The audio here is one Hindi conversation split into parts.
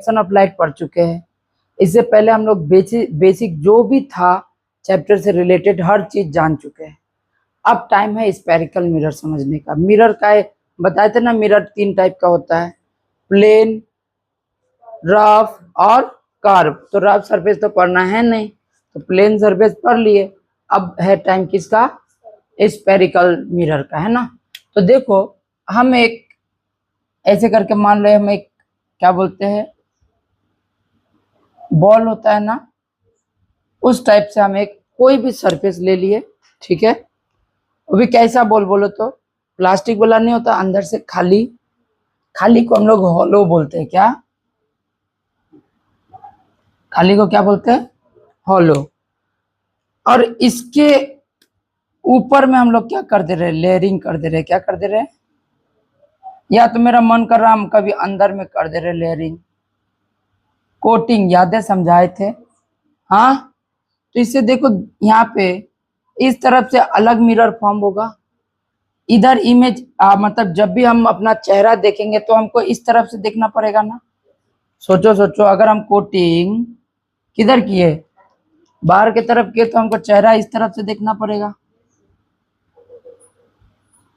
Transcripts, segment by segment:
रिफ्लेक्शन ऑफ लाइट पढ़ चुके हैं। इससे पहले हम लोग बेसिक जो भी था चैप्टर से रिलेटेड हर चीज जान चुके हैं। अब टाइम है स्फेरिकल मिरर समझने का। मिरर का बताए थे ना, मिरर 3 टाइप का होता है, प्लेन, रफ और कर्व। तो रफ सरफेस तो पढ़ना है नहीं, तो प्लेन सरफेस पढ़ लिए। अब है टाइम किसका? स्फेरिकल मिरर का, है ना। तो देखो, हम एक ऐसे करके मान लो, हम एक क्या बोलते हैं, बॉल होता है ना, उस टाइप से हम एक कोई भी सरफेस ले लिए, ठीक है। वो भी कैसा बॉल बोलो तो प्लास्टिक वाला नहीं होता, अंदर से खाली। खाली को हम लोग हॉलो बोलते हैं। क्या? खाली को क्या बोलते हैं? हॉलो। और इसके ऊपर में हम लोग क्या कर दे रहे? लेयरिंग कर दे रहे। क्या कर दे रहे? या तो मेरा मन कर रहा हम कभी अंदर में कर दे रहे लेयरिंग, कोटिंग। यादें समझाए थे, हाँ। तो इससे देखो यहाँ पे इस तरफ से अलग मिरर फॉर्म होगा। इधर इमेज मतलब जब भी हम अपना चेहरा देखेंगे तो हमको इस तरफ से देखना पड़ेगा ना। सोचो सोचो, अगर हम कोटिंग किधर किए? बाहर की तरफ किए, तो हमको चेहरा इस तरफ से देखना पड़ेगा।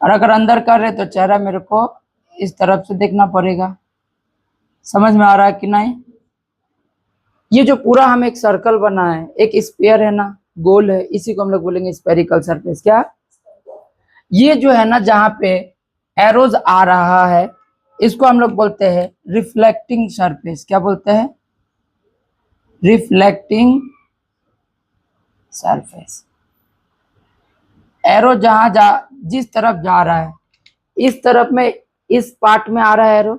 और अगर अंदर कर रहे तो चेहरा मेरे को इस तरफ से देखना पड़ेगा। समझ में आ रहा है कि नहीं? ये जो पूरा हम एक सर्कल बना है, एक स्फीयर है ना, गोल है, इसी को हम लोग बोलेंगे स्फेरिकल सरफेस। क्या? ये जो है ना, जहां पे एरोज आ रहा है, इसको हम लोग बोलते हैं रिफ्लेक्टिंग सरफेस। क्या बोलते हैं? Reflecting surface. एरो जिस तरफ जा रहा है, इस तरफ में इस पार्ट में आ रहा है एरो,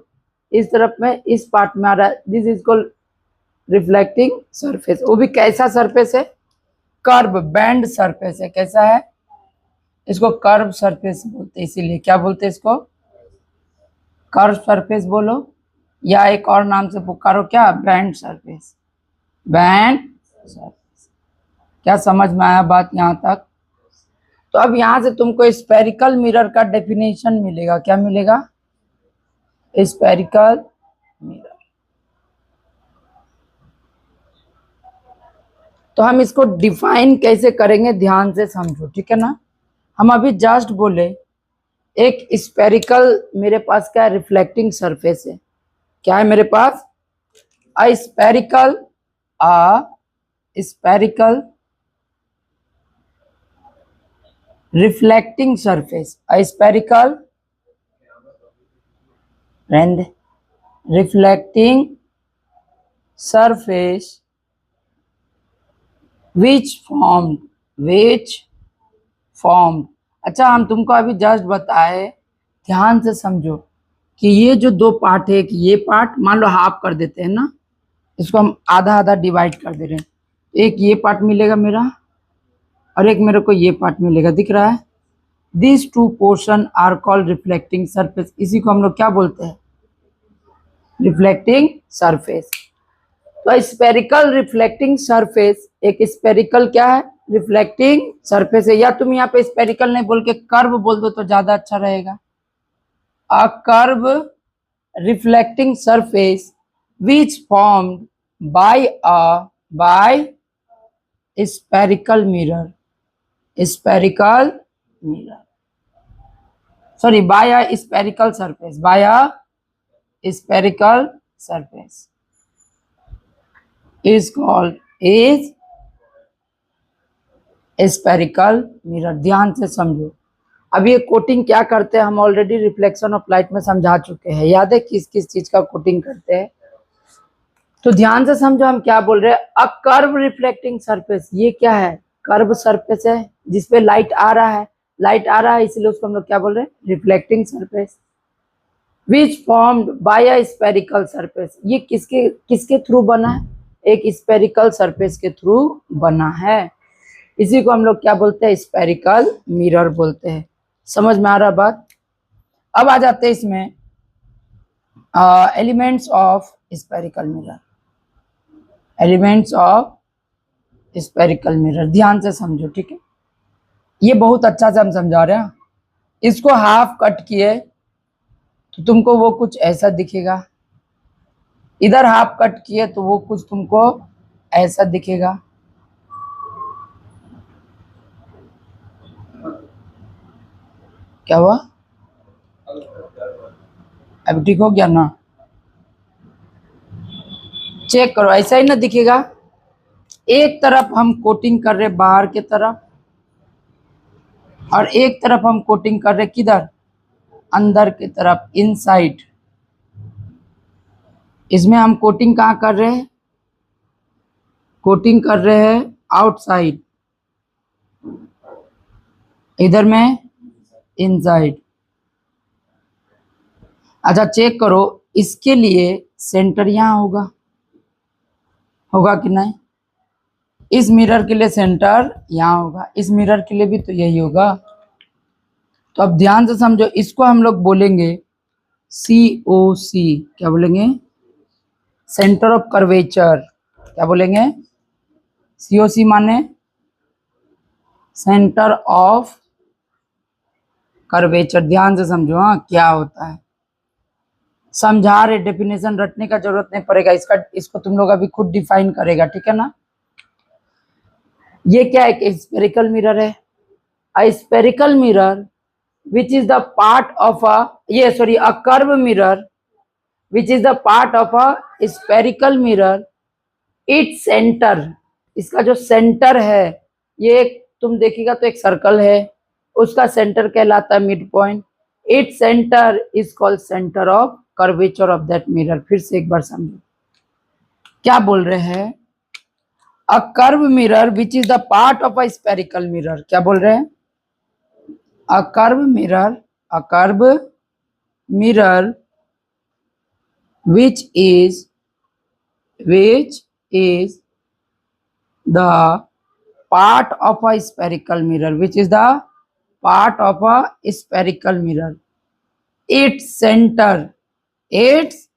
इस तरफ में इस पार्ट में आ रहा है, this is called reflecting surface. वो भी कैसा सरफेस है? कर्व बैंड सरफेस है। कैसा है? इसको कर्व सरफेस बोलते हैं। इसीलिए क्या बोलते हैं इसको? कर्व सरफेस बोलो, या एक और नाम से पुकारो, क्या? Band surface. Band surface. क्या समझ में आया बात यहाँ तक? तो अब यहां से तुमको स्फेरिकल मिरर का डेफिनेशन मिलेगा। क्या मिलेगा? Spherical mirror. तो हम इसको डिफाइन कैसे करेंगे, ध्यान से समझो, ठीक है ना। हम अभी जस्ट बोले एक स्फेरिकल, मेरे पास क्या है? रिफ्लेक्टिंग सरफेस है। क्या है मेरे पास? A spherical reflecting surface. A spherical reflecting surface which formed। अच्छा, हम तुमको अभी जस्ट बताए, ध्यान से समझो कि ये जो 2 पार्ट है, कि ये पार्ट मान लो हाफ कर देते हैं ना, इसको हम आधा आधा डिवाइड कर दे रहे हैं। एक ये पार्ट मिलेगा मेरा, और एक मेरे को ये पार्ट मिलेगा, दिख रहा है। This 2 portion are called reflecting surface. इसी को हम लोग क्या बोलते हैं? Reflecting surface. तो स्फेरिकल रिफ्लेक्टिंग सरफेस एक स्फेरिकल क्या है? रिफ्लेक्टिंग सरफेस है। या तुम यहाँ पे स्फेरिकल नहीं बोल के कर्व बोल दो तो ज्यादा अच्छा रहेगा। A curve reflecting surface which formed by spherical mirror sorry, by a spherical surface is called spherical mirror. ध्यान से समझो। अब ये कोटिंग क्या करते हैं, हम ऑलरेडी रिफ्लेक्शन ऑफ लाइट में समझा चुके हैं। याद है किस किस चीज का कोटिंग करते हैं? तो ध्यान से समझो हम क्या बोल रहे हैं। अ कर्व रिफ्लेक्टिंग सरफेस, ये क्या है? कर्व सरफेस है जिसपे लाइट आ रहा है। लाइट आ रहा है इसलिए उसको हम लोग क्या बोल रहे हैं? Reflecting surface. Which formed by a spherical surface. ये किसके किसके थ्रू बना है? एक स्फेरिकल सरफेस के थ्रू बना है। इसी को हम लोग क्या बोलते हैं? स्फेरिकल मिरर बोलते हैं। समझ में आ रहा बात? अब आ जाते हैं इसमें elements of spherical mirror. Elements of spherical mirror, ध्यान से समझो, ठीक है। ये बहुत अच्छा से हम समझा रहे हैं। इसको हाफ कट किए तो तुमको वो कुछ ऐसा दिखेगा। इधर हाफ कट किए तो वो कुछ तुमको ऐसा दिखेगा। क्या हुआ? अब ठीक हो गया ना? चेक करो, ऐसा ही ना दिखेगा। एक तरफ हम कोटिंग कर रहे बाहर की तरफ, और एक तरफ हम कोटिंग कर रहे किधर? अंदर की तरफ, इनसाइड। इसमें हम कोटिंग कहाँ कर रहे हैं? कोटिंग कर रहे हैं आउटसाइड, इधर में इनसाइड। अच्छा चेक करो, इसके लिए सेंटर यहाँ होगा, होगा कि नहीं? इस मिरर के लिए सेंटर यहाँ होगा, इस मिरर के लिए भी तो यही होगा। तो अब ध्यान से समझो, इसको हम लोग बोलेंगे COC। क्या बोलेंगे? Centre of curvature. क्या बोलेंगे? COC माने सेंटर ऑफ कर्वेचर। ध्यान से समझो, हाँ क्या होता है समझा रहे, डेफिनेशन रटने का जरूरत नहीं पड़ेगा, इसको तुम लोग अभी खुद डिफाइन करेगा, ठीक है ना? ये क्या है? एक स्पेरिकल मिरर है। अ spherical mirror which is the part of a curve mirror which is the part of a spherical mirror, its center, इसका जो सेंटर है, ये तुम देखिएगा तो एक सर्कल है, उसका सेंटर कहलाता है mid point. Its centre is called centre of curvature of that mirror. फिर से एक बार समझो क्या बोल रहे हैं। अ curve mirror which is the part of a spherical mirror. क्या बोल रहे हैं? a curve mirror which is the part of a spherical mirror, which is the part of a spherical mirror. Its center is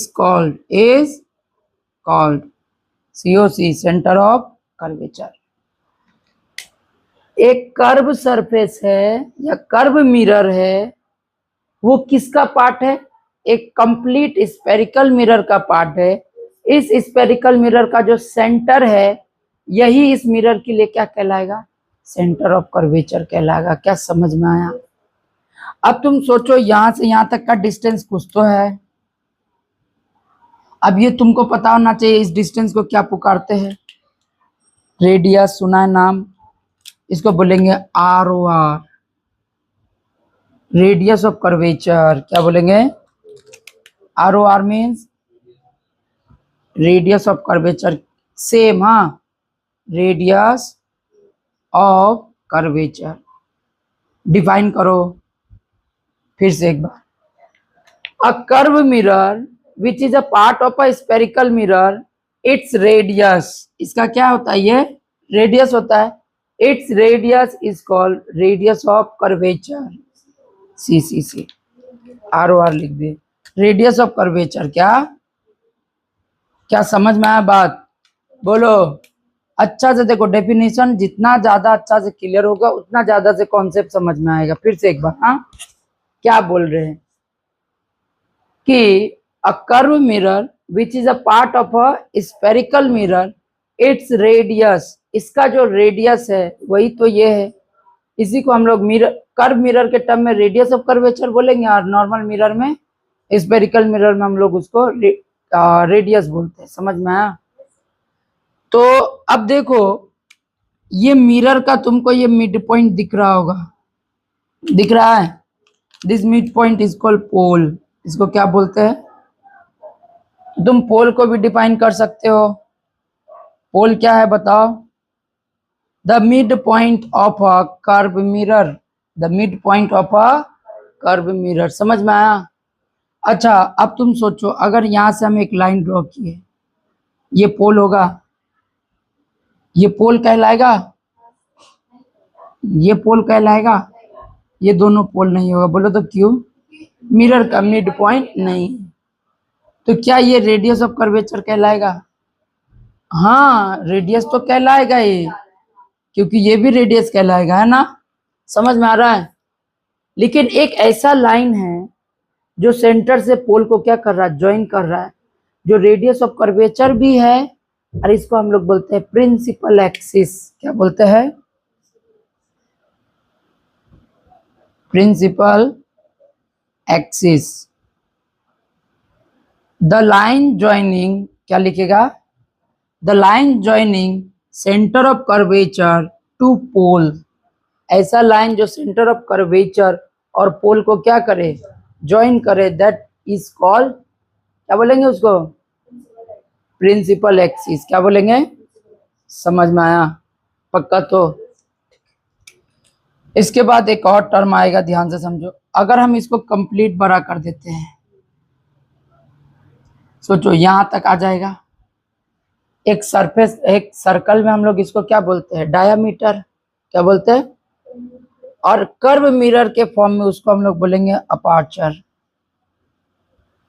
called COC, center of curvature. एक कर्व सरफेस है या कर्व मिरर है, वो किसका पार्ट है? एक कंप्लीट स्पेरिकल मिरर का पार्ट है। इस स्पेरिकल मिरर का जो सेंटर है, यही इस मिरर के लिए क्या कहलाएगा? सेंटर ऑफ कर्वेचर कहलाएगा। क्या समझ में आया? अब तुम सोचो, यहां से यहां तक का डिस्टेंस कुछ तो है। अब ये तुमको पता होना चाहिए, इस डिस्टेंस को क्या पुकारते हैं? रेडियस। सुना है नाम? इसको बोलेंगे ROR, रेडियस ऑफ कर्वेचर। क्या बोलेंगे? ROR means radius of curvature. Same, हाँ, रेडियस ऑफ कर्वेचर। डिफाइन करो फिर से एक बार। A curve mirror which is a part of a spherical mirror, its radius, इसका क्या होता है? ये रेडियस होता है। Its radius is called radius of curvature, CCC। ROR लिख दे, रेडियस ऑफ कर्वेचर। क्या समझ में आया बात? बोलो अच्छा से। देखो, डेफिनेशन जितना ज्यादा अच्छा से क्लियर होगा, उतना ज्यादा से कॉन्सेप्ट समझ में आएगा। फिर से एक बार, हाँ क्या बोल रहे हैं कि अ curve mirror which is a part of a spherical mirror, its radius, इसका जो रेडियस है वही तो ये है। इसी को हम लोग कर्व मिरर के टर्म में रेडियस ऑफ कर्वेचर बोलेंगे, और नॉर्मल मिरर में, स्पेरिकल मिरर में हम लोग उसको रेडियस बोलते हैं। समझ में आया? तो अब देखो, ये मिरर का तुमको ये मिड पॉइंट दिख रहा होगा, दिख रहा है? This mid point is called pole. इसको क्या बोलते हैं? तुम पोल को भी डिफाइन कर सकते हो। पोल क्या है बताओ? The mid point of a curve mirror, the mid point of a curve mirror. समझ में आया? अच्छा अब तुम सोचो, अगर यहां से हम एक लाइन ड्रॉ किए, ये पोल होगा, ये पोल कहलाएगा, ये पोल कहलाएगा, ये दोनों पोल नहीं होगा। बोलो तो क्यों? मिरर का मिड पॉइंट नहीं। तो क्या ये रेडियस ऑफ कर्वेचर कहलाएगा? हाँ, रेडियस तो कहलाएगा ये, क्योंकि ये भी रेडियस कहलाएगा, है ना? समझ में आ रहा है? लेकिन एक ऐसा लाइन है जो सेंटर से पोल को क्या कर रहा है, ज्वाइन कर रहा है, जो रेडियस ऑफ कर्वेचर भी है, और इसको हम लोग बोलते हैं प्रिंसिपल एक्सिस। क्या बोलते हैं? Principal axis. The line joining, क्या लिखेगा? The line joining centre of curvature to pole. ऐसा लाइन जो सेंटर ऑफ कर्वेचर और पोल को क्या करे, ज्वाइन करे, दैट इज कॉल्ड, क्या बोलेंगे उसको? Principal axis. क्या बोलेंगे? समझ में आया? पक्का? तो इसके बाद एक और टर्म आएगा, ध्यान से समझो। अगर हम इसको कंप्लीट बड़ा कर देते हैं, सोचो यहां तक आ जाएगा। एक सरफेस, एक सर्कल में हम लोग इसको क्या बोलते हैं? डायामीटर। क्या बोलते हैं? और कर्व मिरर के फॉर्म में उसको हम लोग बोलेंगे अपर्चर।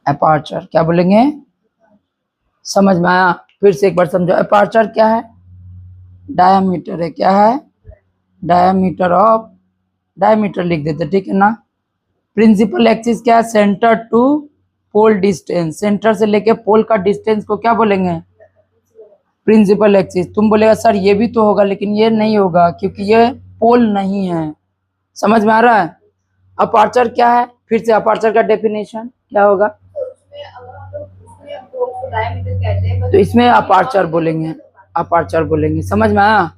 अपर्चर क्या बोलेंगे? समझ में आया? फिर से एक बार समझो। अपर्चर क्या है? डायामीटर है। क्या है? डायामीटर ऑफ, डायामीटर लिख देते, ठीक है ना। प्रिंसिपल एक्सिस क्या है? Centre to pole distance. Centre से लेके पोल का डिस्टेंस को क्या बोलेंगे? Principal axis. तुम बोलेगा सर ये भी तो होगा, लेकिन ये नहीं होगा क्योंकि ये पोल नहीं है। समझ में आ रहा है? अपर्चर क्या है? फिर से अपर्चर का डेफिनेशन क्या होगा? तो इसमें अपर्चर बोलेंगे, अपर्चर बोलेंगे। समझ में आया?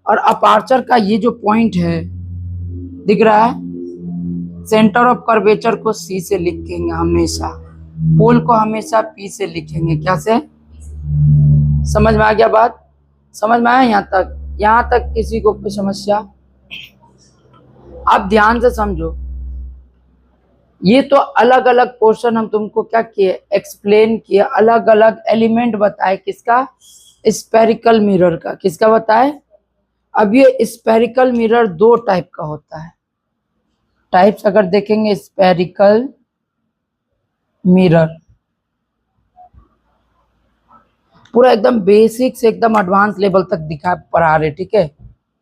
और अपर्चर का ये जो पॉइंट है, दिख रहा है, सेंटर ऑफ कर्वेचर को सी से लिखेंगे हमेशा, पोल को हमेशा पी से लिखेंगे। क्या से? समझ में आ गया बात? समझ में आया यहाँ तक? यहाँ तक किसी को कोई समस्या? आप ध्यान से समझो। ये तो अलग अलग पोर्शन हम तुमको क्या किए, एक्सप्लेन किए, अलग अलग एलिमेंट बताए। किसका? स्पेरिकल मिरर का। किसका बताए? अब ये स्पेरिकल मिरर दो टाइप का होता है। टाइप्स अगर देखेंगे, स्पेरिकल मिरर पूरा एकदम बेसिक से एकदम एडवांस लेवल तक दिखा पढ़ा रहे, ठीक है।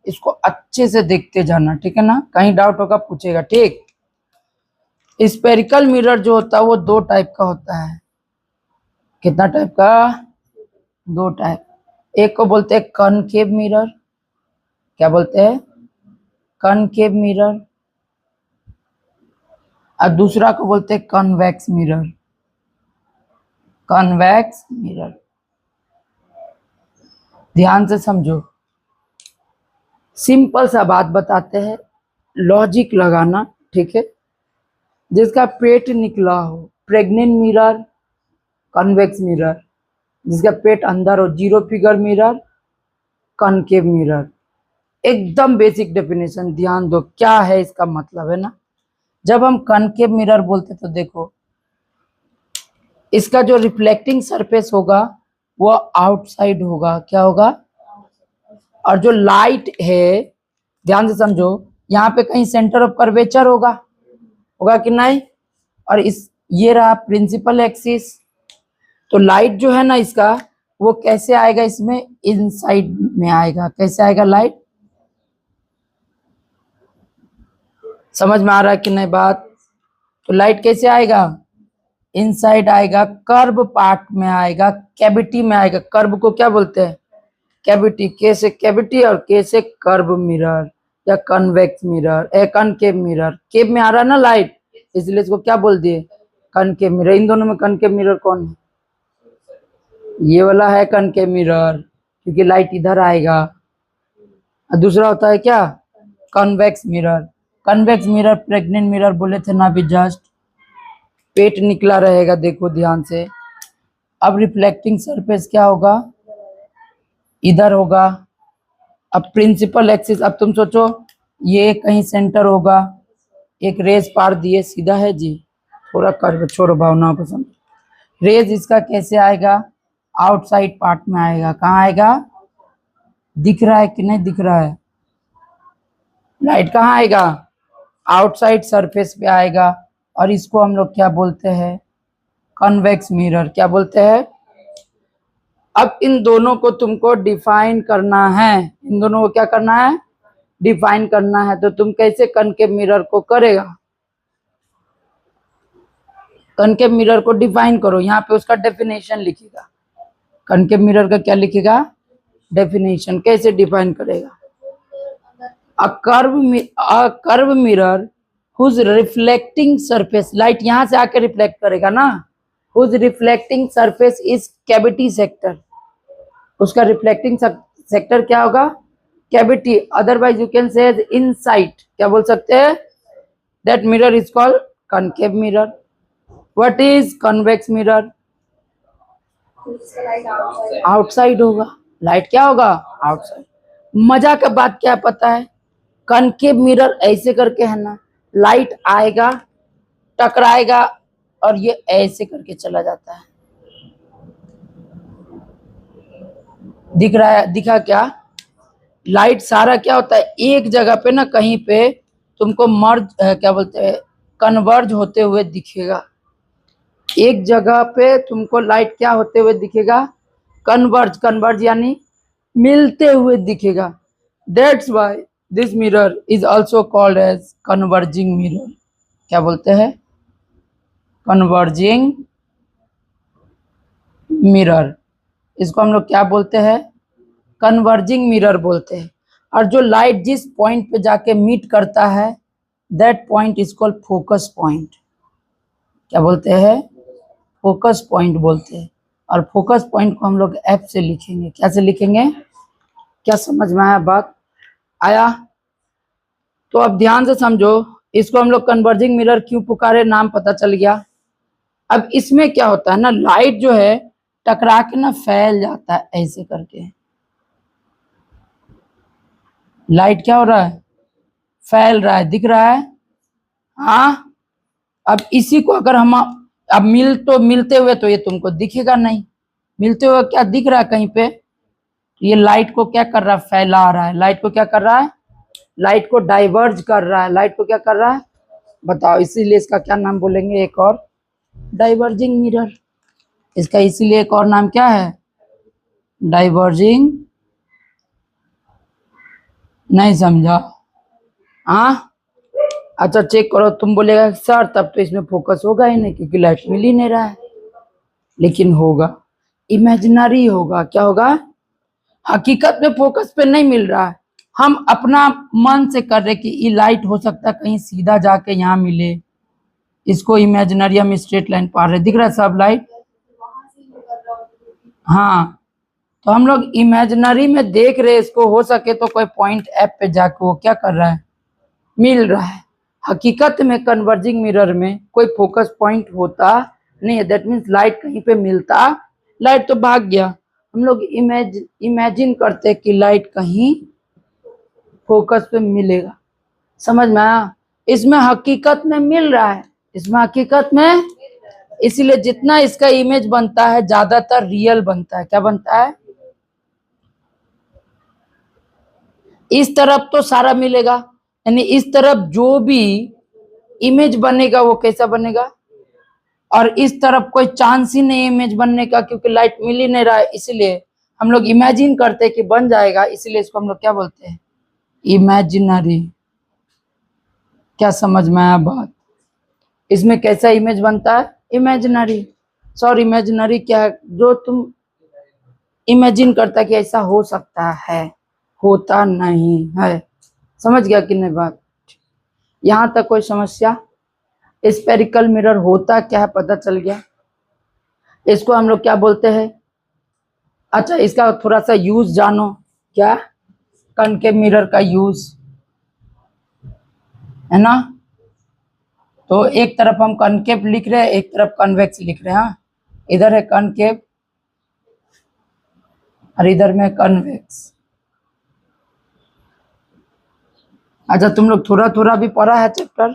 इसको अच्छे से देखते जाना, ठीक है ना। कहीं डाउट होगा पूछेगा, ठीक। स्पेरिकल मिरर जो होता है वो दो टाइप का होता है। कितना टाइप का? दो टाइप। एक को बोलते हैं कॉनकेव मिरर। क्या बोलते हैं? Concave mirror. और दूसरा को बोलते हैं कॉन्वेक्स मिरर। Convex mirror. ध्यान से समझो, सिंपल सा बात बताते हैं, लॉजिक लगाना, ठीक है। जिसका पेट निकला हो, प्रेग्नेंट मिरर, कॉन्वेक्स मिरर। जिसका पेट अंदर हो, zero figure mirror, concave mirror. एकदम बेसिक डेफिनेशन, ध्यान दो क्या है इसका मतलब, है ना। जब हम कॉनकेव मिरर बोलते तो देखो, इसका जो रिफ्लेक्टिंग सरफेस होगा वो आउटसाइड होगा। क्या होगा? और जो लाइट है, ध्यान से समझो, यहाँ पे कहीं सेंटर ऑफ कर्वेचर होगा, होगा कि नहीं। और इस ये रहा प्रिंसिपल एक्सिस। तो लाइट जो है ना इसका, वो कैसे आएगा इसमें? इनसाइड में आएगा। कैसे आएगा लाइट? समझ में आ रहा है कि नहीं बात? तो लाइट कैसे आएगा? इनसाइड आएगा, कर्व पार्ट में आएगा, कैविटी में आएगा। कर्व को क्या बोलते हैं? कैविटी। के से कैविटी और के से कर्व मिरर या कन्वेक्स मिरर, कनकेव मिरर। केव में आ रहा है ना लाइट, इसलिए इसको क्या बोल दिए? Concave mirror. इन दोनों में कनकेव मिरर कौन है? ये वाला है कनकेव मिरर, क्योंकि लाइट इधर आएगा। और दूसरा होता है क्या? Convex mirror. Convex mirror pregnant mirror बोले थे ना अभी जस्ट। पेट निकला रहेगा, देखो ध्यान से। अब रिफ्लेक्टिंग सरफेस क्या होगा? इधर होगा। अब प्रिंसिपल एक्सिस, अब तुम सोचो ये कहीं सेंटर होगा, एक रेज पार दिए, सीधा है जी, थोड़ा कर्व छोड़ो, भावनाओं को समझो। रेज इसका कैसे आएगा? आउटसाइड पार्ट में आएगा। कहाँ आएगा? दिख रहा है कि नहीं दिख रहा है? लाइट कहाँ आएगा? आउटसाइड सरफेस पे आएगा। और इसको हम लोग क्या बोलते हैं? Convex mirror. क्या बोलते हैं? अब इन दोनों को तुमको डिफाइन करना है। इन दोनों को क्या करना है? डिफाइन करना है। तो तुम कैसे कनकेव मिरर को करेगा? कनकेव मिरर को डिफाइन करो, यहाँ पे उसका डेफिनेशन लिखेगा। कनकेव मिरर का क्या लिखेगा? डेफिनेशन। कैसे डिफाइन करेगा? A curve mirror whose reflecting surface, light यहां से आके रिफ्लेक्ट करेगा ना, whose reflecting surface is cavity sector, उसका रिफ्लेक्टिंग सेक्टर क्या होगा? Cavity. Otherwise you can say inside, क्या बोल सकते हैं? That mirror is called concave mirror. What is convex mirror? Outside होगा। लाइट क्या होगा? आउटसाइड। मजा का बात क्या पता है? कनकेव मिरर ऐसे करके है ना, लाइट आएगा, टकराएगा और ये ऐसे करके चला जाता है। दिख रहा है? दिखा क्या? लाइट सारा क्या होता है, एक जगह पे ना कहीं पे तुमको मर्ज क्या बोलते हैं, कन्वर्ज होते हुए दिखेगा। एक जगह पे तुमको लाइट क्या होते हुए दिखेगा? कन्वर्ज। कन्वर्ज यानी मिलते हुए दिखेगा। That's why this mirror is also called as converging mirror. क्या बोलते हैं? Converging mirror. इसको हम लोग क्या बोलते हैं? कन्वर्जिंग मिरर बोलते हैं। और जो लाइट जिस पॉइंट पे जाके मीट करता है, that point is called focus point. क्या बोलते हैं? फोकस पॉइंट बोलते हैं। और फोकस पॉइंट को हम लोग एफ से लिखेंगे। क्या से लिखेंगे? क्या समझ में आया? बात आया? तो अब ध्यान से समझो, इसको हम लोग कन्वर्जिंग मिरर क्यों पुकारे, नाम पता चल गया। अब इसमें क्या होता है ना, लाइट जो है टकरा के ना फैल जाता है ऐसे करके। लाइट क्या हो रहा है? फैल रहा है। दिख रहा है? हाँ। अब इसी को अगर हम अब मिलते हुए तो ये तुमको दिखेगा नहीं। मिलते हुए क्या दिख रहा है कहीं पे? ये लाइट को क्या कर रहा है? फैला रहा है। लाइट को क्या कर रहा है? लाइट को डाइवर्ज कर रहा है। लाइट को क्या कर रहा है? बताओ। इसीलिए इसका क्या नाम बोलेंगे? एक और, डाइवर्जिंग मिरर। इसका इसीलिए एक और नाम क्या है? डाइवर्जिंग। नहीं समझा? हाँ। अच्छा चेक करो। तुम बोलेगा सर तब तो इसमें फोकस होगा ही नहीं क्योंकि लाइट मिल ही नहीं रहा है। लेकिन होगा, इमेजिनरी होगा। क्या होगा? हकीकत में फोकस पे नहीं मिल रहा है, हम अपना मन से कर रहे कि ये लाइट हो सकता है कहीं सीधा जाके यहाँ मिले। इसको इमेजिनरी हम स्ट्रेट लाइन पा रहे। दिख रहा है सब लाइट? हाँ। तो हम लोग इमेजिनरी में देख रहे, इसको हो सके तो कोई पॉइंट एप पे जाके वो क्या कर रहा है? मिल रहा है। हकीकत में कन्वर्जिंग मिरर में कोई फोकस पॉइंट होता नहीं है। दैट मीन्स लाइट कहीं पे मिलता, लाइट तो भाग गया। हम लोग इमेजिन करते कि लाइट कहीं फोकस पे मिलेगा। समझ में आया? इसमें हकीकत में मिल रहा है। इसमें हकीकत में, इसीलिए जितना इसका इमेज बनता है ज्यादातर रियल बनता है। क्या बनता है? इस तरफ तो सारा मिलेगा, यानी इस तरफ जो भी इमेज बनेगा वो कैसा बनेगा, और इस तरफ कोई चांस ही नहीं इमेज बनने का क्योंकि लाइट मिल ही नहीं रहा है। इसलिए हम लोग इमेजिन करते हैं कि बन जाएगा। इसलिए इसको हम लोग क्या बोलते हैं? इमेजिनरी। क्या समझ में आया बात? इसमें कैसा इमेज बनता है? इमेजिनरी। सॉरी, इमेजिनरी क्या है? जो तुम इमेजिन करता है कि ऐसा हो सकता है, होता नहीं है। समझ गया कि नहीं बात? यहां तक कोई समस्या? स्फेरिकल मिरर होता क्या है पता चल गया। इसको हम लोग क्या बोलते हैं? अच्छा, इसका थोड़ा सा यूज जानो। क्या? कनकेव मिरर का यूज है ना। तो एक तरफ हम कनकेव लिख रहे हैं, एक तरफ कन्वेक्स लिख रहे हैं। हाँ, इधर है कनकेव और इधर में कन्वेक्स। अच्छा, तुम लोग थोड़ा थोड़ा भी पढ़ा है चैप्टर।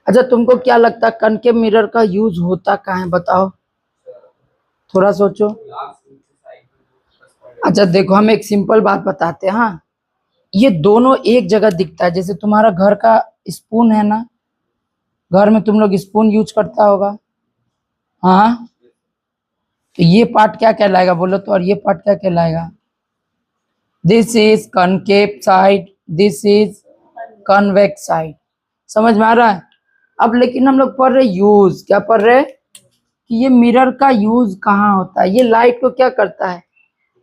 अच्छा, तुमको क्या लगता है कनकेव मिरर का यूज होता कहाँ है? बताओ, थोड़ा सोचो। अच्छा देखो, हम एक सिंपल बात बताते हैं। हाँ, ये दोनों एक जगह दिखता है। जैसे तुम्हारा घर का स्पून है ना, घर में तुम लोग स्पून यूज करता होगा। हाँ, तो ये पार्ट क्या कहलाएगा बोलो तो, और ये पार्ट क्या कहलाएगा? This is concave side, this is convex side. समझ में आ रहा है? अब लेकिन हम लोग पढ़ रहे यूज, क्या पढ़ रहे कि ये मिरर का यूज कहाँ होता है। ये लाइट को क्या करता है,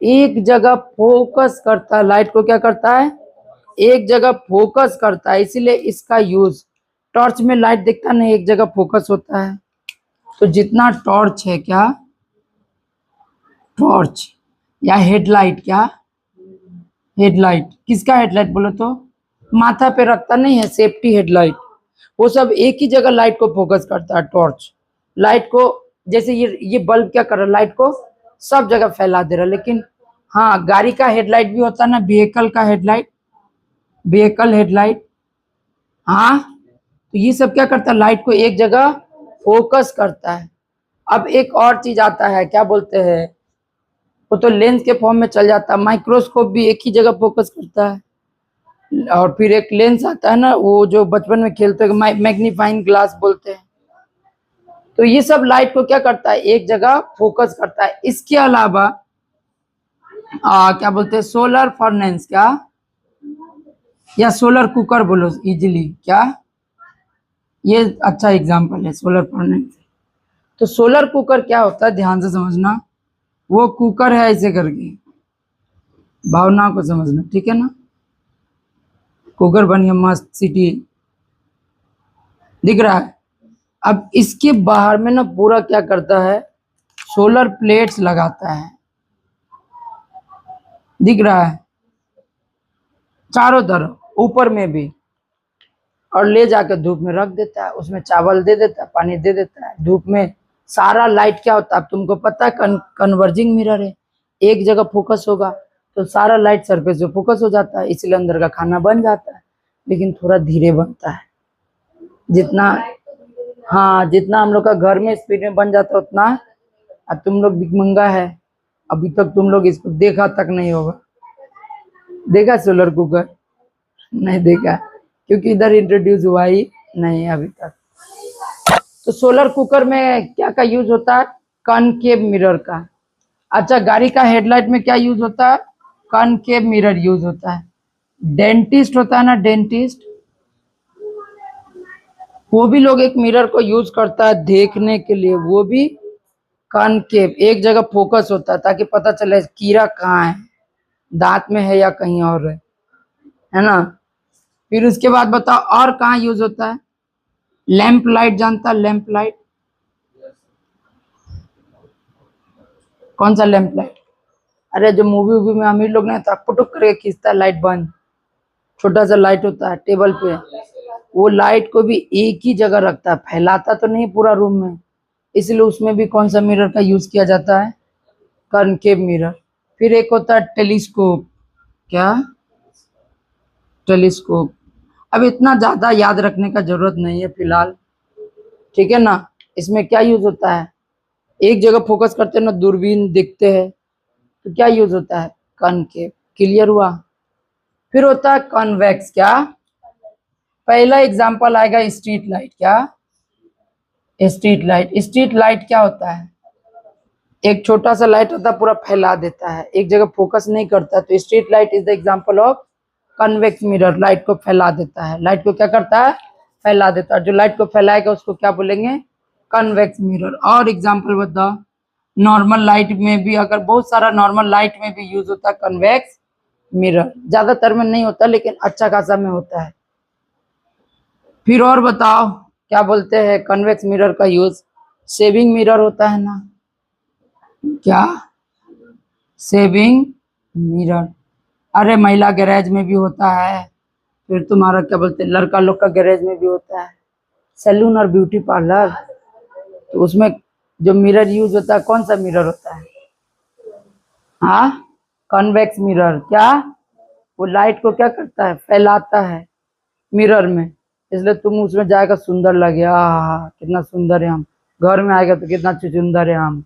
एक जगह फोकस करता है। लाइट को क्या करता है, एक जगह फोकस करता है, इसीलिए इसका यूज। टॉर्च में लाइट दिखता नहीं, एक जगह फोकस होता है। तो जितना टॉर्च है, क्या टॉर्च या हेडलाइट, क्या हेडलाइट, किसका हेडलाइट बोलो तो, माथा पे रखता नहीं है, सेफ्टी हेडलाइट, वो सब एक ही जगह लाइट को फोकस करता है। टॉर्च लाइट को, जैसे ये बल्ब क्या कर रहा है, लाइट को सब जगह फैला दे रहा है। लेकिन हाँ, गाड़ी का हेडलाइट भी होता है ना, व्हीकल का हेडलाइट, व्हीकल हेडलाइट। हाँ, तो ये सब क्या करता है, लाइट को एक जगह फोकस करता है। अब एक और चीज आता है, क्या बोलते हैं, वो तो लेंस के फॉर्म में चल जाता है। माइक्रोस्कोप भी एक ही जगह फोकस करता है। और फिर एक लेंस आता है ना, वो जो बचपन में खेलते हैं, मैग्नीफाइंग ग्लास बोलते हैं। तो ये सब लाइट को क्या करता है, एक जगह फोकस करता है। इसके अलावा क्या बोलते हैं, सोलर फर्नेस, क्या, या सोलर कुकर बोलो इजीली, क्या, ये अच्छा एग्जांपल है सोलर फर्नेस। तो सोलर कुकर क्या होता है, ध्यान से समझना। वो कुकर है ऐसे करके, भावना को समझना, ठीक है ना। कुकर बन गया, मस्त सिटी दिख रहा है। अब इसके बाहर में ना पूरा क्या करता है, सोलर प्लेट्स लगाता है, दिख रहा है, चारों तरफ, ऊपर में भी। और ले जाकर धूप में रख देता है, उसमें चावल दे देता है, पानी दे देता है। धूप में सारा लाइट क्या होता है, अब तुमको पता है, कन्वर्जिंग मिरर है, एक जगह फोकस होगा तो सारा लाइट सरफेस पे फोकस हो जाता है, इसलिए अंदर का खाना बन जाता है। लेकिन थोड़ा धीरे बनता है, जितना, हाँ, जितना हम लोग का घर में स्पीड में बन जाता है उतना। अब तुम लोग भिखमंगा है, अभी तक तुम लोग इसको देखा तक नहीं होगा। देखा सोलर कुकर, नहीं देखा, क्योंकि इधर इंट्रोड्यूस हुआ ही नहीं अभी तक। तो सोलर कुकर में क्या का यूज होता है, कॉनकेव मिरर का। अच्छा, गाड़ी का हेडलाइट में क्या यूज होता है, कॉनकेव मिरर यूज होता है। डेंटिस्ट होता है ना, डेंटिस्ट, वो भी लोग एक मिरर को यूज करता है देखने के लिए, वो भी कॉनकेव, एक जगह फोकस होता है ताकि पता चले कीड़ा कहाँ है, दांत में है या कहीं और है ना। फिर उसके बाद बताओ और कहाँ यूज होता है, लैंप लाइट, जानता है लैंप लाइट, कौन सा लैंप लाइट, अरे जो मूवी वूवी में अमीर लोग नहीं था, पुटुक करके खींचता है लाइट बंद, छोटा सा लाइट होता है टेबल पे, वो लाइट को भी एक ही जगह रखता है, फैलाता तो नहीं पूरा रूम में, इसलिए उसमें भी कौन सा मिरर का यूज किया जाता है, कॉनकेव मिरर। फिर एक होता है टेलीस्कोप, क्या, टेलीस्कोप। अब इतना ज्यादा याद रखने का जरूरत नहीं है फिलहाल, ठीक है ना। इसमें क्या यूज होता है, एक जगह फोकस करते हैं ना, दूरबीन दिखते हैं, तो क्या यूज होता है, कॉनकेव। क्लियर हुआ। फिर होता है कॉन्वेक्स, क्या, पहला एग्जांपल आएगा स्ट्रीट लाइट, क्या, स्ट्रीट लाइट। स्ट्रीट लाइट क्या होता है, एक छोटा सा लाइट होता है, पूरा फैला देता है, एक जगह फोकस नहीं करता। तो street light is the example of convex mirror, light को फैला देता है। लाइट को क्या करता है, फैला देता है। जो लाइट को फैलाएगा उसको क्या बोलेंगे, कन्वेक्स मिरर। और एग्जांपल बताओ, नॉर्मल लाइट में भी, अगर बहुत सारा नॉर्मल लाइट में भी यूज होता है कन्वेक्स मिरर, ज्यादातर में नहीं होता लेकिन अच्छा खासा में होता है। फिर और बताओ, क्या बोलते हैं कन्वेक्स मिरर का यूज, सेविंग मिरर होता है ना, क्या, सेविंग मिरर, अरे महिला गैरेज में भी होता है। फिर तुम्हारा क्या बोलते हैं, लड़का लोग का गैरेज में भी होता है, सैलून और ब्यूटी पार्लर, तो उसमें जो मिरर यूज होता है, कौन सा मिरर होता है, हाँ, कॉन्वेक्स मिरर। क्या, वो लाइट को क्या करता है, फैलाता है मिरर में, इसलिए तुम उसमें जाएगा सुंदर लगे, हाँ कितना सुंदर है हम, घर में आएगा तो कितना सुंदर है हम।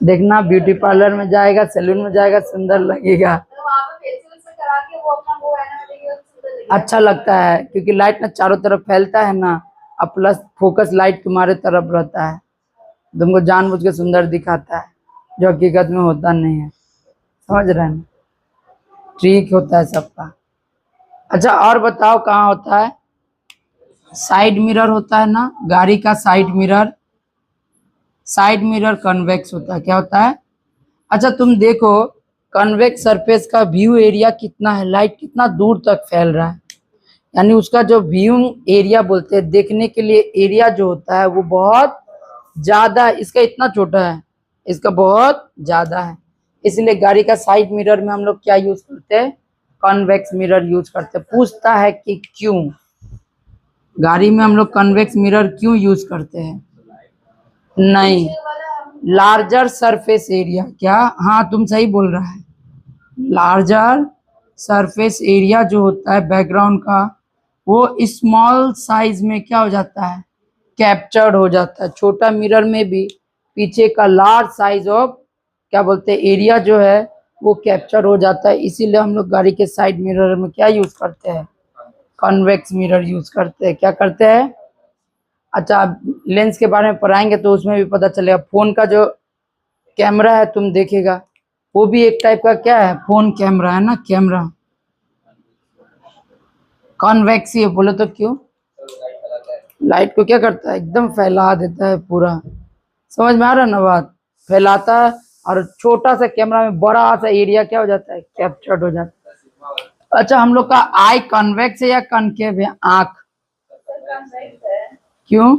देखना, ब्यूटी पार्लर में जाएगा, सैलून में जाएगा, सुंदर लगेगा, अच्छा लगता है, क्योंकि लाइट ना चारों तरफ फैलता है ना, अब प्लस फोकस लाइट तुम्हारे तरफ रहता है, तुमको जानबूझ के सुंदर दिखाता है, जो हकीकत में होता नहीं है। समझ रहे हैं, ट्रिक होता है सबका। अच्छा और बताओ कहाँ होता है, साइड मिरर होता है ना, गाड़ी का साइड मिरर कन्वेक्स होता है। क्या होता है? अच्छा तुम देखो, कन्वेक्स सरफेस का व्यू एरिया कितना है, लाइट कितना दूर तक फैल रहा है, यानी उसका जो व्यू एरिया बोलते हैं, देखने के लिए एरिया जो होता है वो बहुत ज्यादा है। इसका इतना छोटा है, इसका बहुत ज्यादा है। इसलिए गाड़ी का साइड मिरर में हम लोग क्या यूज करते हैं? कॉन्वेक्स मिरर यूज करते हैं। पूछता है कि क्यों गाड़ी में हम लोग कन्वेक्स मिरर क्यों यूज करते हैं? नहीं, लार्जर सरफेस एरिया। क्या? हाँ तुम सही बोल रहा है। लार्जर सरफेस एरिया जो होता है बैकग्राउंड का, वो स्मॉल साइज में क्या हो जाता है? कैप्चर्ड हो जाता है। छोटा मिरर में भी पीछे का लार्ज साइज ऑफ क्या बोलते हैं एरिया जो है वो कैप्चर हो जाता है। इसीलिए हम लोग गाड़ी के साइड मिरर में क्या यूज करते हैं? कॉन्वेक्स मिरर यूज करते हैं। क्या करते हैं? अच्छा, आप लेंस के बारे में पढ़ाएंगे तो उसमें भी पता चलेगा। फोन का जो कैमरा है तुम देखेगा, वो भी एक टाइप का क्या है? फोन कैमरा है ना, कैमरा कॉन्वेक्स ही है। बोले तो क्यों? लाइट को क्या करता है? एकदम फैला देता है पूरा। समझ में आ रहा है ना बात? फैलाता है, और छोटा सा कैमरा में बड़ा सा एरिया क्या हो जाता है? कैप्चर्ड हो जाता है। अच्छा, हम लोग का आई कॉन्वेक्स है या कॉनकेव है? आंख क्यों?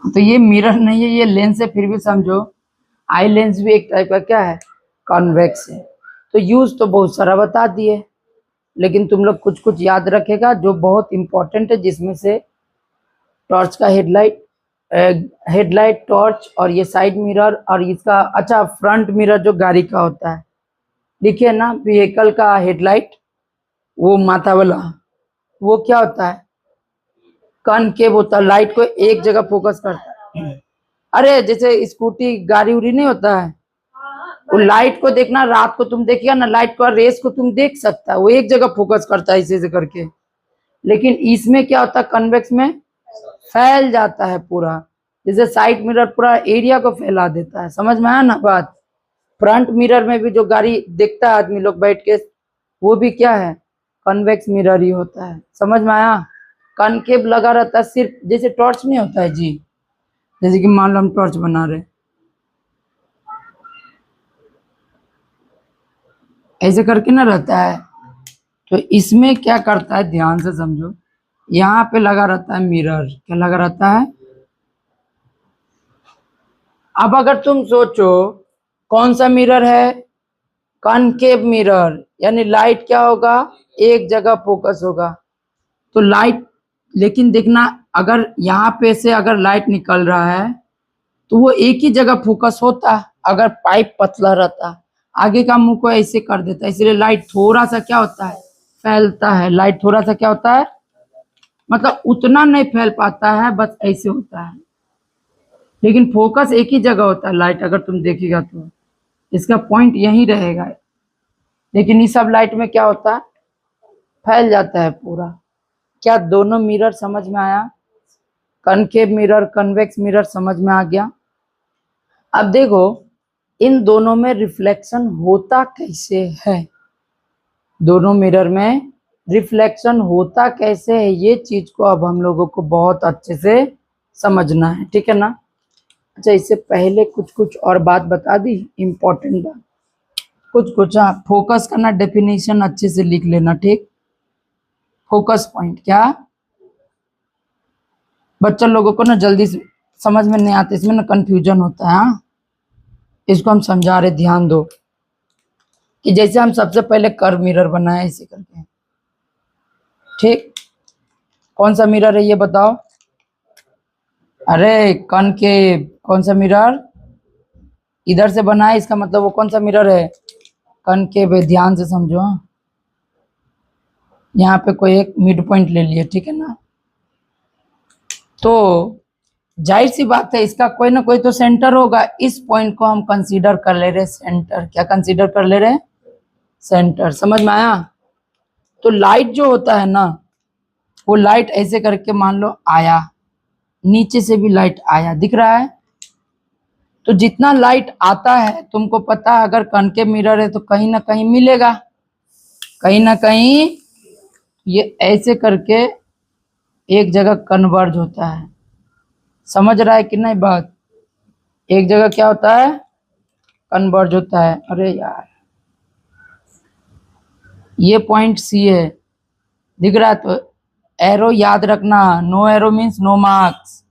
तो ये मिरर नहीं है, ये लेंस है, फिर भी समझो आई लेंस भी एक टाइप का क्या है? कॉन्वेक्स है। तो यूज तो बहुत सारा बता दिए, लेकिन तुम लोग कुछ कुछ याद रखेगा जो बहुत इंपॉर्टेंट है, जिसमें से टॉर्च का हेडलाइट टॉर्च, और ये साइड मिरर, और इसका अच्छा फ्रंट मिरर जो गाड़ी का होता है, देखिए ना, व्हीकल का हेडलाइट वो माथा वाला, वो क्या होता है? कॉनकेव होता है, लाइट को एक जगह फोकस करता है। अरे जैसे स्कूटी गाड़ी उड़ी नहीं होता है, वो लाइट को देखना, रात को तुम देखिएगा ना, लाइट को रेस को तुम देख सकता है, वो एक जगह फोकस करता है ऐसे करके। लेकिन इसमें क्या होता है? कन्वेक्स में फैल जाता है पूरा, जैसे साइड मिरर पूरा एरिया को फैला देता है। समझ में आया ना बात? फ्रंट मिरर में भी जो गाड़ी देखता है आदमी लोग बैठ के, वो भी क्या है? कन्वेक्स मिरर ही होता है। समझ में आया? कनकेव लगा रहता है, सिर्फ जैसे टॉर्च नहीं होता है जी, जैसे कि मान लो हम टॉर्च बना रहे, ऐसे करके ना रहता है। तो इसमें क्या करता है, ध्यान से समझो, यहाँ पे लगा रहता है मिरर। क्या लगा रहता है? अब अगर तुम सोचो कौन सा मिरर है? कॉनकेव मिरर, यानी लाइट क्या होगा? एक जगह फोकस होगा। तो लाइट, लेकिन देखना, अगर यहाँ पे से अगर लाइट निकल रहा है तो वो एक ही जगह फोकस होता है। अगर पाइप पतला रहता, आगे का मुंह को ऐसे कर देता, इसलिए लाइट थोड़ा सा क्या होता है? फैलता है। लाइट थोड़ा सा क्या होता है? मतलब उतना नहीं फैल पाता है, बस ऐसे होता है। लेकिन फोकस एक ही जगह होता है लाइट, अगर तुम देखिएगा तो इसका पॉइंट यही रहेगा। लेकिन इस सब लाइट में क्या होता है? फैल जाता है पूरा। क्या दोनों मिरर समझ में आया? कनकेव मिरर, कन्वेक्स मिरर समझ में आ गया? अब देखो इन दोनों में रिफ्लेक्शन होता कैसे है? दोनों मिरर में रिफ्लेक्शन होता कैसे है, ये चीज को अब हम लोगों को बहुत अच्छे से समझना है, ठीक है ना? अच्छा, इससे पहले कुछ कुछ और बात बता दी, इंपॉर्टेंट बात कुछ कुछ। हाँ, फोकस करना, डेफिनेशन अच्छे से लिख लेना, ठीक? फोकस पॉइंट क्या? बच्चों लोगों को ना जल्दी समझ में नहीं आते, इसमें ना कंफ्यूजन होता है। हाँ, इसको हम समझा रहे, ध्यान दो। कि जैसे हम सबसे पहले कर्व मिरर बनाए ऐसे करके, ठीक? कौन सा मिरर है ये बताओ? अरे कॉनकेव। कौन सा मिरर? इधर से बनाए, इसका मतलब वो कौन सा मिरर है? कॉनकेव है। ध्यान से समझो। हाँ, यहाँ पे कोई एक मिड पॉइंट ले लिए, ठीक है ना? तो जाहिर सी बात है इसका कोई ना कोई तो सेंटर होगा। इस पॉइंट को हम कंसीडर कर ले रहे सेंटर। क्या कंसीडर कर ले रहे? सेंटर। समझ में आया? तो लाइट जो होता है ना, वो लाइट ऐसे करके मान लो आया, नीचे से भी लाइट आया, दिख रहा है? तो जितना लाइट आता है तुमको पता है, अगर कनकेव मिरर है तो कहीं ना कहीं मिलेगा, कहीं ना कहीं। ये ऐसे करके एक जगह कन्वर्ज होता है। समझ रहा है कि नहीं बात? एक जगह क्या होता है? कन्वर्ज होता है। अरे यार, ये पॉइंट सी है, दिख रहा है? तो एरो याद रखना, no arrow means no marks.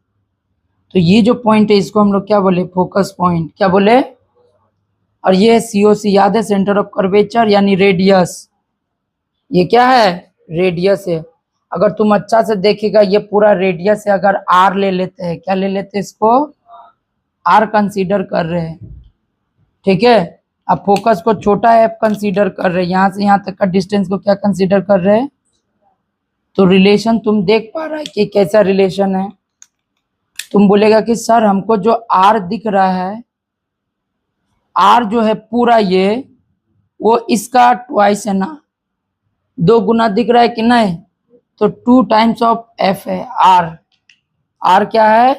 तो ये जो पॉइंट है इसको हम लोग क्या बोले? Focus point. क्या बोले? और ये सीओसी याद है, सेंटर ऑफ कर्वेचर यानी रेडियस। ये क्या है? रेडियस है। अगर तुम अच्छा से देखेगा ये पूरा रेडियस है। अगर आर ले लेते हैं, क्या ले लेते हैं इसको? आर कंसीडर कर रहे हैं, ठीक है। अब फोकस को छोटा एफ कंसीडर कर रहे हैं, यहां से यहां तक का डिस्टेंस को क्या कंसीडर कर रहे हैं? तो रिलेशन तुम देख पा रहा है कि कैसा रिलेशन है? तुम बोलेगा कि सर हमको जो आर दिख रहा है, आर जो है पूरा ये, वो इसका ट्वाइस है ना, 2 गुना दिख रहा है कि नहीं? तो 2 टाइम्स ऑफ एफ है आर। आर क्या है?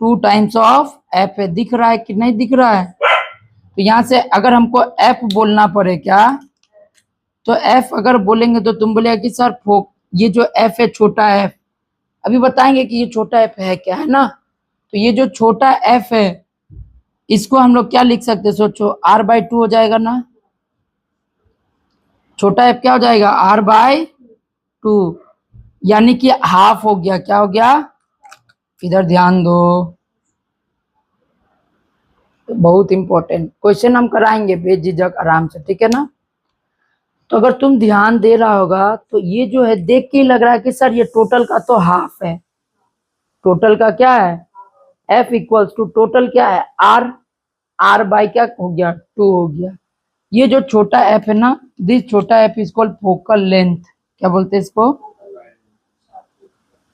2 टाइम्स ऑफ एफ है। दिख रहा है कि नहीं दिख रहा है? तो यहां से अगर हमको एफ बोलना पड़े क्या, तो एफ अगर बोलेंगे तो तुम बोलेगा कि सर ये जो एफ है छोटा एफ, अभी बताएंगे कि ये छोटा एफ है क्या, है ना। तो ये जो छोटा एफ है इसको हम लोग क्या लिख सकते हैं? सोचो, r/2 हो जाएगा ना। छोटा एफ क्या हो जाएगा? r/2, यानी कि हाफ हो गया। क्या हो गया? इधर ध्यान दो, बहुत इंपॉर्टेंट क्वेश्चन हम कराएंगे बेझिझक आराम से, ठीक है ना। तो अगर तुम ध्यान दे रहा होगा तो ये जो है देख के ही लग रहा है कि सर ये टोटल का तो हाफ है। टोटल का क्या है? F इक्वल्स टू टोटल क्या है? R। R बाई क्या हो गया? 2 हो गया। ये जो छोटा f है ना, दिस छोटा f is called focal length. क्या बोलते हैं इसको?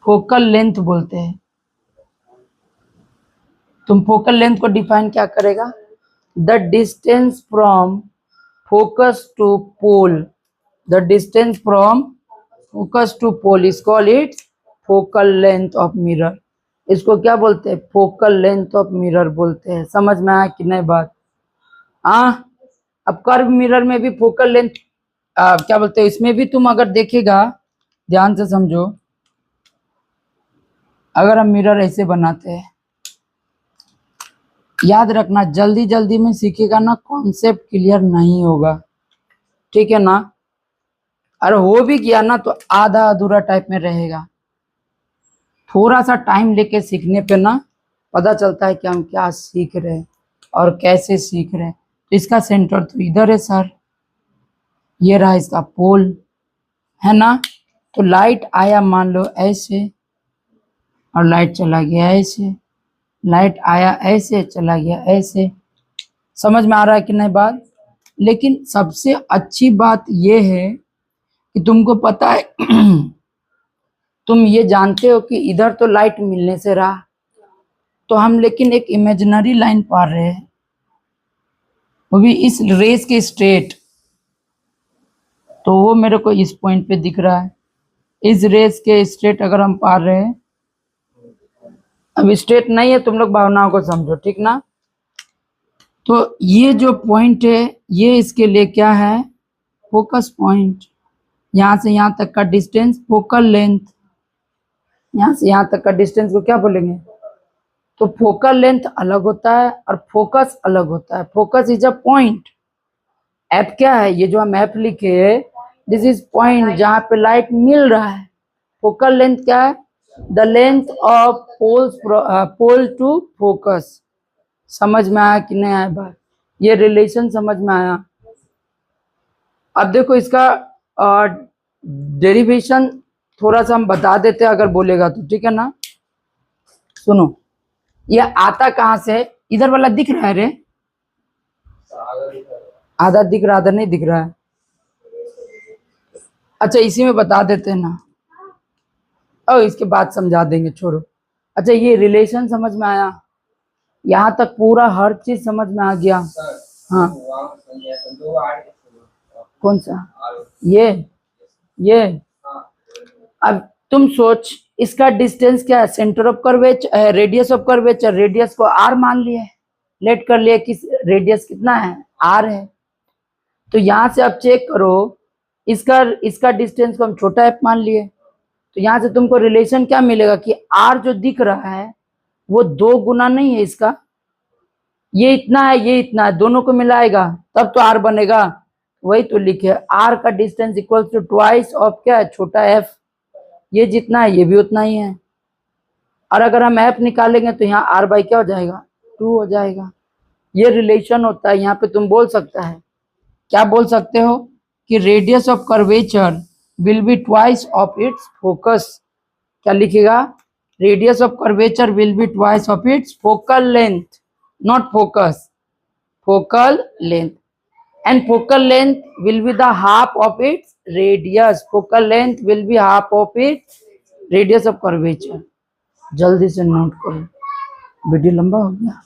फोकल लेंथ बोलते हैं। तुम फोकल लेंथ को डिफाइन क्या करेगा? The distance from focus to pole, the distance from focus to pole is called it focal length of mirror. इसको क्या बोलते हैं? फोकल लेंथ ऑफ मिरर बोलते हैं। समझ में आया कि नहीं बात? हाँ। अब कर्व मिरर में भी फोकल लेंथ क्या बोलते हैं, इसमें भी तुम अगर देखेगा, ध्यान से समझो, अगर हम मिरर ऐसे बनाते हैं, याद रखना जल्दी जल्दी में सीखेगा ना, कॉन्सेप्ट क्लियर नहीं होगा, ठीक है ना। अरे हो भी गया ना तो आधा अधूरा टाइप में रहेगा। थोड़ा सा टाइम लेके सीखने पे ना पता चलता है कि हम क्या सीख रहे हैं और कैसे सीख रहे हैं। तो इसका सेंटर तो इधर है सर, ये रहा इसका पोल, है ना। तो लाइट आया मान लो ऐसे, और लाइट चला गया ऐसे, लाइट आया ऐसे चला गया ऐसे। समझ में आ रहा है कि नहीं बात? लेकिन सबसे अच्छी बात यह है कि तुमको पता है तुम ये जानते हो कि इधर तो लाइट मिलने से रहा, तो हम लेकिन एक इमेजिनरी लाइन पार रहे हैं, वो भी इस रेस के स्ट्रेट। तो वो मेरे को इस पॉइंट पे दिख रहा है, इस रेस के स्ट्रेट अगर हम पार रहे हैं। अब स्ट्रेट नहीं है, तुम लोग भावनाओं को समझो, ठीक ना। तो ये जो पॉइंट है ये इसके लिए क्या है? Focus point. यहां से यहां तक का डिस्टेंस फोकल लेंथ, यहां से यहां तक का डिस्टेंस को क्या बोलेंगे? तो फोकल लेंथ अलग होता है और फोकस अलग होता है। Focus is a point. F क्या है? ये जो हम एफ लिखे, दिस इज पॉइंट जहां पे लाइट मिल रहा है। फोकल लेंथ क्या है? The length of pole to focus. समझ में आया कि नहीं आया बात? ये रिलेशन समझ में आया? अब देखो इसका डेरिवेशन थोड़ा सा हम बता देते हैं अगर बोलेगा तो, ठीक है ना। सुनो, ये आता कहां से? इधर वाला दिख रहा है रे, आधा दिख रहा, आधा नहीं दिख रहा है। अच्छा इसी में बता देते हैं ना, और इसके बाद समझा देंगे, छोड़ो। अच्छा ये रिलेशन समझ में आया? यहाँ तक पूरा हर चीज समझ में आ गया? हाँ। कौन सा? ये अब तुम सोच, इसका डिस्टेंस क्या है? Centre of curvature, radius of curvature, radius को आर मान लिए, लेट कर लिए कि रेडियस कितना है? आर है। तो यहां से अब चेक करो, इसका इसका डिस्टेंस को हम छोटा एफ मान लिए, तो यहाँ से तुमको रिलेशन क्या मिलेगा कि आर जो दिख रहा है वो 2 गुना नहीं है इसका, ये इतना है ये इतना है, दोनों को मिलाएगा तब तो आर बनेगा। वही तो लिखे आर का distance equal to twice of क्या है, छोटा एफ। ये जितना है ये भी उतना ही है, और अगर हम एफ निकालेंगे तो यहाँ आर बाई क्या हो जाएगा, 2 हो जाएगा। ये रिलेशन होता है। यहाँ पे तुम बोल सकता है, क्या बोल सकते हो कि radius of curvature will be twice of its focus. क्या लिखेगा, radius of curvature will be twice of its focal length, not focus, focal length, and focal length will be the half of its radius, focal length will be half of its radius of curvature। जल्दी से नोट करो, वीडियो लंबा हो गया।